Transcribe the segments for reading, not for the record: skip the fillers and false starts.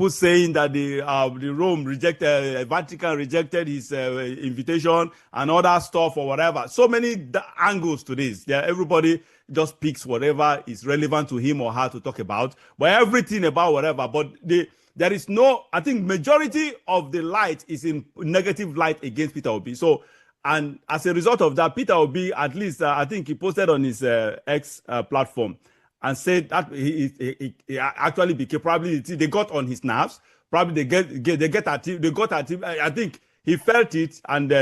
people saying that the Rome rejected, Vatican rejected his invitation and all that stuff or whatever. So many angles to this. Yeah, everybody just picks whatever is relevant to him or her to talk about, but everything about whatever. But there is no, I think majority of the light is in negative light against Peter Obi. So, and as a result of that, Peter Obi, at least I think he posted on his X platform and said that he actually became, probably they got on his nerves. Probably they got at him. I think he felt it and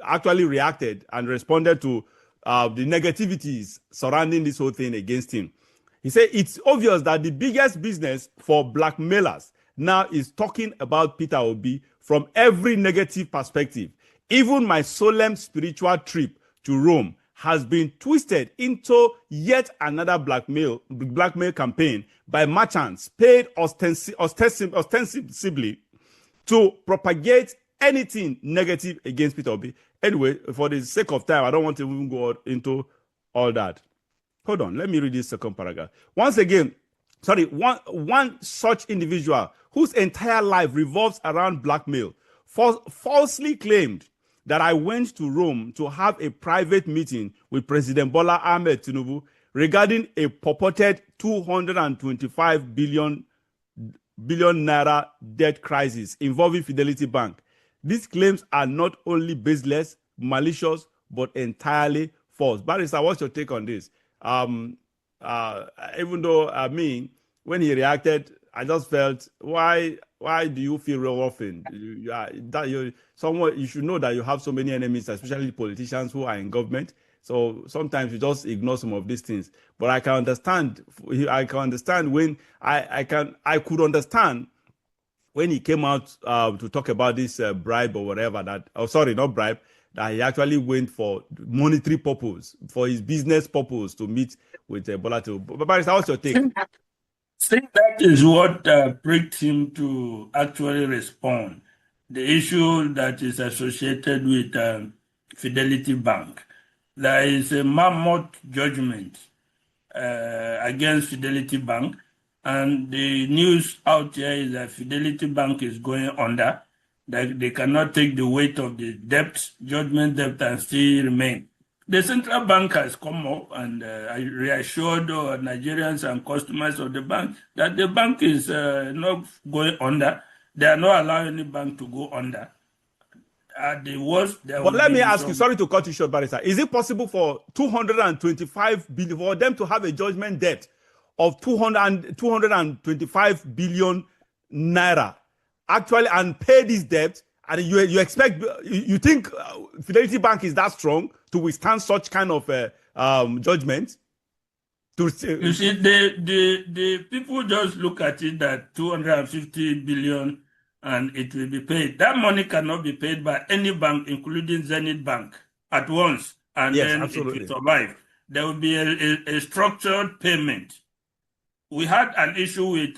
actually reacted and responded to the negativities surrounding this whole thing against him. He said it's obvious that the biggest business for blackmailers now is talking about Peter Obi from every negative perspective. Even my solemn spiritual trip to Rome has been twisted into yet another blackmail campaign by merchants paid ostensibly to propagate anything negative against Peter Obi. Anyway, for the sake of time, I don't want to even go into all that. Hold on, let me read this second paragraph. Once again, one such individual whose entire life revolves around blackmail falsely claimed that I went to Rome to have a private meeting with President Bola Ahmed Tinubu regarding a purported 225 billion naira debt crisis involving Fidelity Bank. These claims are not only baseless, malicious, but entirely false. Barrister, what's your take on this? Even though when he reacted, I just felt, why do you feel real often? You should know that you have so many enemies, especially politicians who are in government. So sometimes you just ignore some of these things. But I can understand. I could understand when he came out to talk about this bribe or whatever. Not bribe. That he actually went for monetary purpose, for his business purpose, to meet with Bola Tinubu. But Barrister, what's your take? I think that is what pricked him to actually respond. The issue that is associated with Fidelity Bank. There is a mammoth judgment against Fidelity Bank, and the news out here is that Fidelity Bank is going under, that they cannot take the weight of the judgment debt, and still remain. The central bank has come up and reassured Nigerians and customers of the bank that the bank is not going under. They are not allowing any bank to go under. At the worst, but let me ask you, sorry to cut you short, Barrister. Is it possible for 225 billion, for them to have a judgment debt of 225 billion naira actually and pay this debt? And you expect, you think Fidelity Bank is that strong to withstand such kind of judgment? You see, the people just look at it that 250 billion and it will be paid. That money cannot be paid by any bank, including Zenith Bank, at once, and yes, then absolutely. It will survive. There will be a structured payment. We had an issue with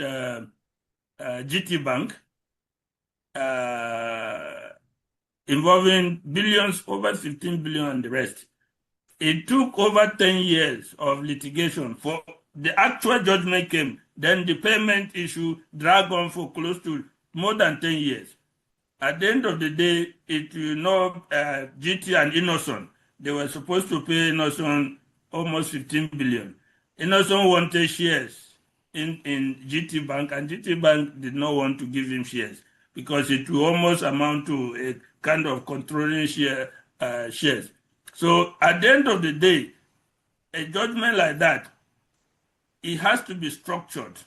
GT Bank, involving billions, over 15 billion and the rest. It took over 10 years of litigation for the actual judgment came. Then the payment issue dragged on for close to more than 10 years. At the end of the day, GT and Innocent, they were supposed to pay Innocent almost 15 billion. Innocent wanted shares in GT Bank, and GT Bank did not want to give him shares because it will almost amount to a kind of controlling shares. So at the end of the day, a judgment like that, it has to be structured.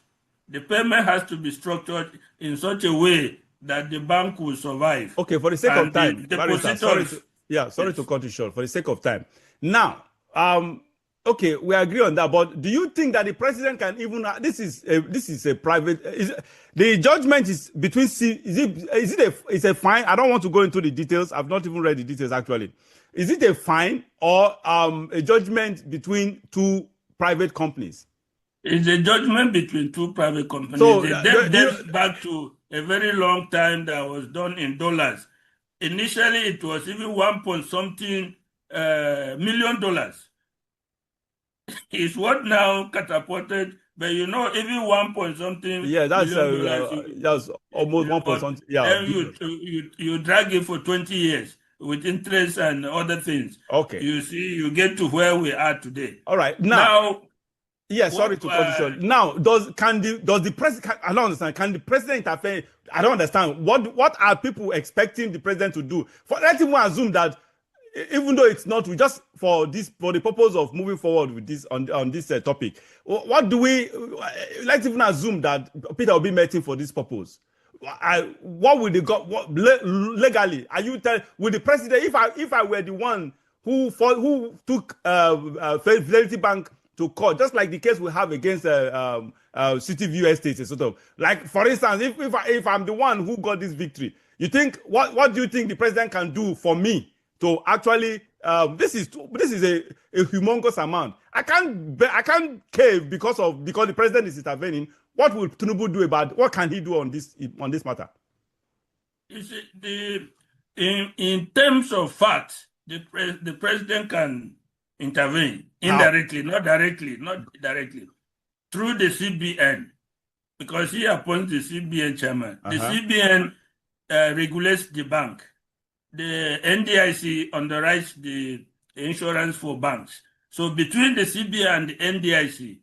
The payment has to be structured in such a way that the bank will survive. Okay, for the sake of time, sorry to cut you short. For the sake of time, now, okay, we agree on that. But do you think that the president can even? This is a private. The judgment is between. Is it a fine? I don't want to go into the details. I've not even read the details actually. Is it a fine or a judgment between two private companies? It's a judgment between two private companies. So it dates back to a very long time that was done in dollars. Initially, it was even $1.something million. It's what now catapulted But you know, even 1 point something Yeah, million dollars, that's almost one but point. Yeah, then billion. you drag it for 20 years with interest and other things. Okay. You see, you get to where we are today. All right. Now, Now, yeah, sorry what? to cut you short. Now, does the president? I don't understand. Can the president interfere? I don't understand. What are people expecting the president to do? Let's even assume that, even though it's not, we just for the purpose of moving forward with this on this topic. What do we? Let's even assume that Peter will be meeting for this purpose. What will the legally? Are you tell will the president? If I were the one who took Fidelity Bank to court, just like the case we have against City View Estates, sort of like, for instance, if I'm the one who got this victory, you think what do you think the president can do for me to actually this is a humongous amount. I can't cave because the president is intervening. What will Tinubu do what can he do on this matter? You see, in terms of facts, the president can intervene indirectly, not directly, through the CBN, because he appoints the CBN chairman. The CBN regulates the bank. The NDIC underwrites the insurance for banks. So between the CBN and the NDIC,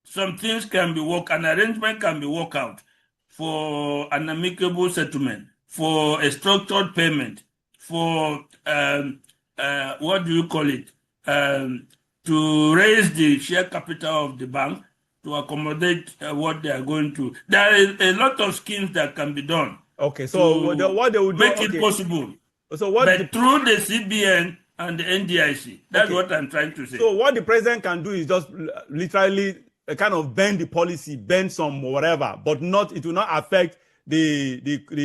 some things can be an arrangement can be worked out for an amicable settlement, for a structured payment, for what do you call it? To raise the share capital of the bank to accommodate what they are going to. There is a lot of schemes that can be done. Okay, so what they will do, make it possible. So but through the CBN and the NDIC, that's what I'm trying to say. So what the president can do is just literally kind of bend the policy, bend some whatever, but it will not affect the victor.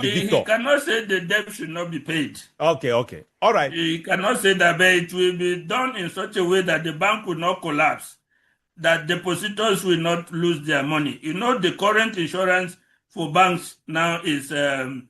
He cannot say the debt should not be paid. Okay, all right. He cannot say that, but it will be done in such a way that the bank will not collapse, that depositors will not lose their money. You know, the current insurance for banks now is it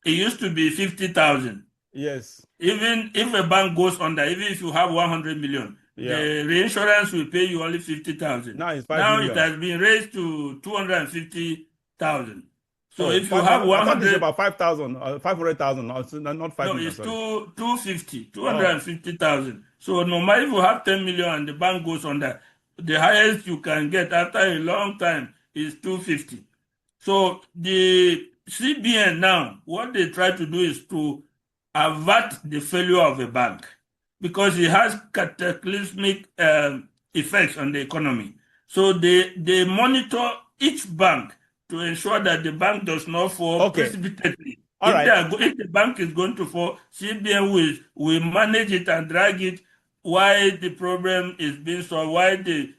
used to be 50,000. Yes. Even if a bank goes under, even if you have 100 million, the reinsurance will pay you only 50,000. Now it's 5 million. It has been raised to 250,000. So if you I have 100, thought it's about 5,000, 500,000, not 5 million. No, it's 250,000. So no matter if you have 10 million and the bank goes under, the highest you can get after a long time is 250. So the CBN now, what they try to do is to avert the failure of a bank, because it has cataclysmic effects on the economy. So they monitor each bank to ensure that the bank does not fall precipitately. If the bank is going to fall, CBN will manage it and drag it while the problem is being solved, while the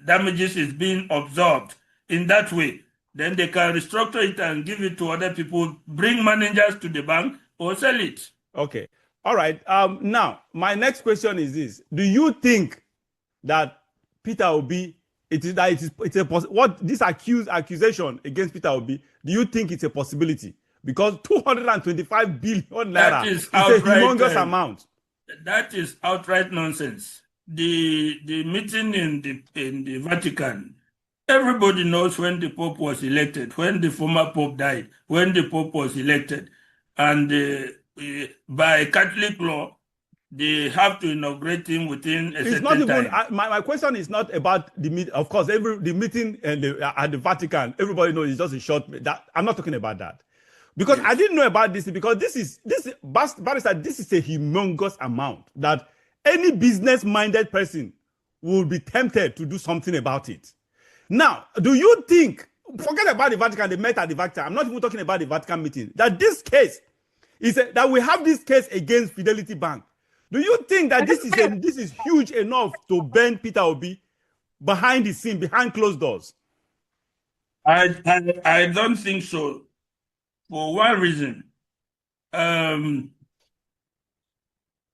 damages is being absorbed in that way. Then they can restructure it and give it to other people, bring managers to the bank, or sell it. Okay. All right. Now, my next question is this. Do you think that Peter Obi, this accusation against Peter Obi, do you think it's a possibility? Because 225 billion naira is a humongous amount. That is outright nonsense. The meeting in the Vatican, everybody knows when the Pope was elected, when the former Pope died, when the Pope was elected. And by Catholic law, they have to inaugurate him within a certain time. My question is not about the meeting. Of course, the meeting at the Vatican, everybody knows it's just a short. I'm not talking about that. Because I didn't know about this, because this is Barrister, this is a humongous amount that any business-minded person will be tempted to do something about it. Now, do you think, forget about the Vatican, they met at the Vatican, I'm not even talking about the Vatican meeting, that this case that we have this case against Fidelity Bank. Do you think that this is huge enough to bend Peter Obi behind the scene, behind closed doors? I don't think so. For one reason,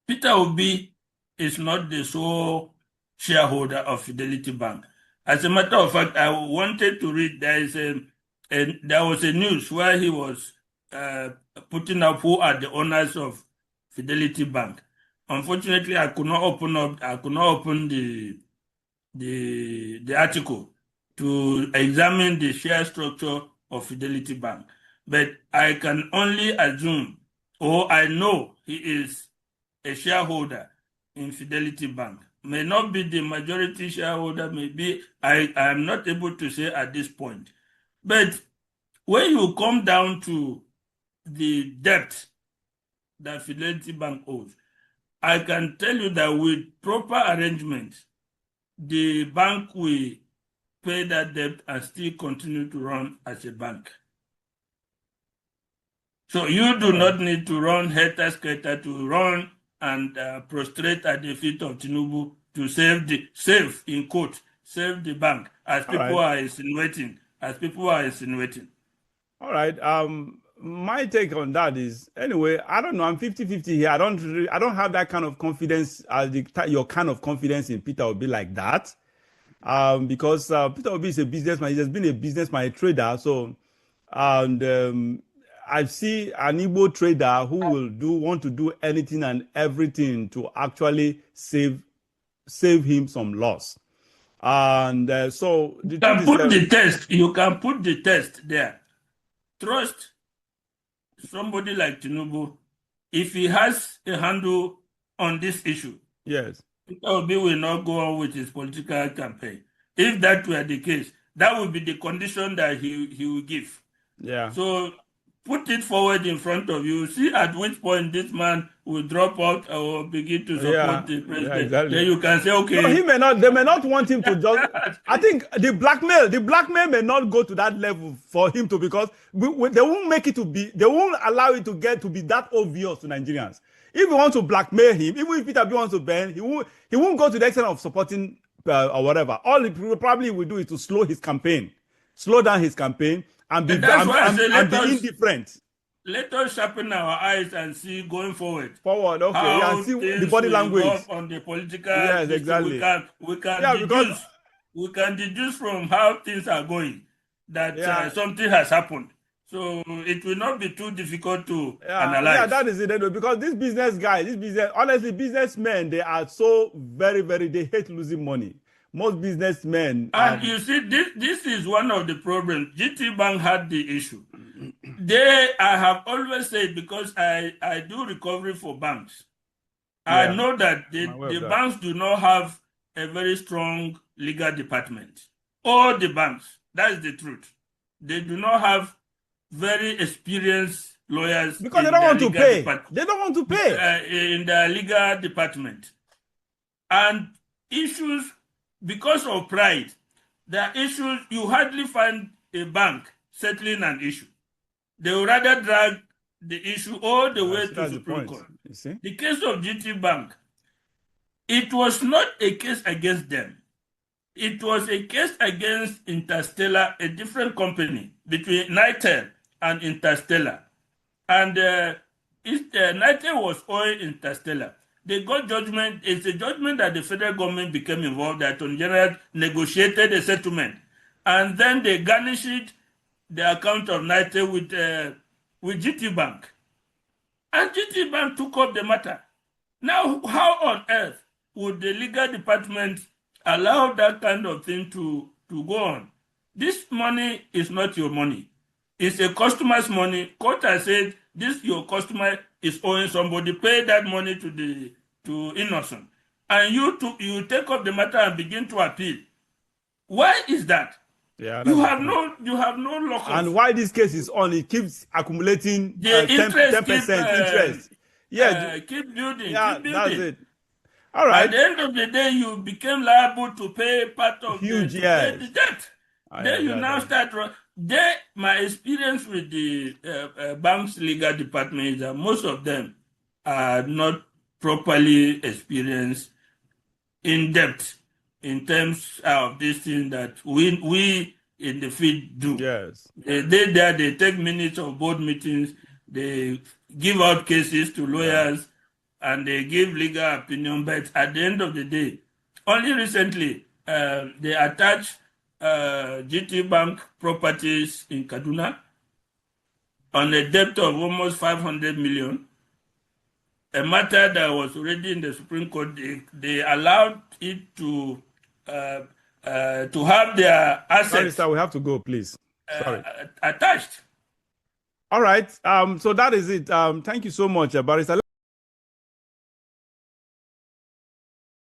Peter Obi is not the sole shareholder of Fidelity Bank. As a matter of fact, I wanted to read, there was a news where he was putting up who are the owners of Fidelity Bank. Unfortunately, I could not open the the article to examine the share structure of Fidelity Bank. But I can only assume, or I know he is a shareholder in Fidelity Bank. May not be the majority shareholder, maybe I am not able to say at this point. But when you come down to the debt that Fidelity Bank owes, I can tell you that with proper arrangements, the bank will pay that debt and still continue to run as a bank. So you do not need to run helter-skelter, to run and prostrate at the feet of Tinubu to save in quote, save the bank, as people are insinuating, All right. My take on that is, anyway, I don't know. I'm 50-50 here. I don't have that kind of confidence. Your kind of confidence in Peter Obi like that. Because Peter Obi is a businessman. He has been a businessman, a trader. So, and I see an Igbo trader who will want to do anything and everything to actually save him some loss. And so you can put the test there. Trust somebody like Tinubu if he has a handle on this issue. Yes. Peter Obi will not go on with his political campaign. If that were the case, that would be the condition that he will give. Yeah. So put it forward in front of you. See at which point this man will drop out or begin to support the president. Yeah, exactly. Then you can say, okay. No, they may not want him to just. I think the blackmail may not go to that level for him to, because they won't make it to be. They won't allow it to get to be that obvious to Nigerians. If we want to blackmail him, even if Peter Obi wants to ban, he won't go to the extent of supporting or whatever. All he probably will do is to slow down his campaign, and be indifferent. Let us sharpen our eyes and see going forward. Okay. How see the body language on the political. Yes, exactly. We can deduce from how things are going that something has happened. So it will not be too difficult to analyze. Yeah, that is it. Because these businessmen, they are so very, very, they hate losing money. Most businessmen. And you see, this is one of the problems. GT Bank had the issue. I have always said, because I do recovery for banks, I know that the banks do not have a very strong legal department. All the banks, that is the truth. They do not have very experienced lawyers. Because they don't want to pay. They don't want to pay. In the legal department. And issues, because of pride, there are issues, you hardly find a bank settling an issue. They will rather drag the issue all the way to Supreme Court. The case of GT Bank, it was not a case against them. It was a case against Interstellar, a different company between Nitel and Interstellar. And Nitel was owing Interstellar. They got judgment. It's a judgment that the federal government became involved. The Attorney General negotiated a settlement. And then they garnished the account of Nitel with GT Bank. And GT Bank took up the matter. Now, how on earth would the legal department allow that kind of thing to go on? This money is not your money. It's a customer's money. Court has said, your customer is owing somebody, pay that money to innocent. And you take up the matter and begin to appeal. Why is that? Yeah, you have no locus. And why this case is on, it keeps accumulating the 10% interest. Keep building. That's it. All right. At the end of the day, you became liable to pay part of the debt. Then you now start. My experience with the bank's legal department is that most of them are not properly experienced in depth in terms of this thing that we in the field do. Yes. They take minutes of board meetings, they give out cases to lawyers, and they give legal opinion. But at the end of the day, only recently they attached GT Bank properties in Kaduna on a debt of almost 500 million. A matter that was already in the Supreme Court, they allowed it to to have their assets. Barrister, we have to go, please. Sorry. Attached. All right. So that is it. Thank you so much, Barrister.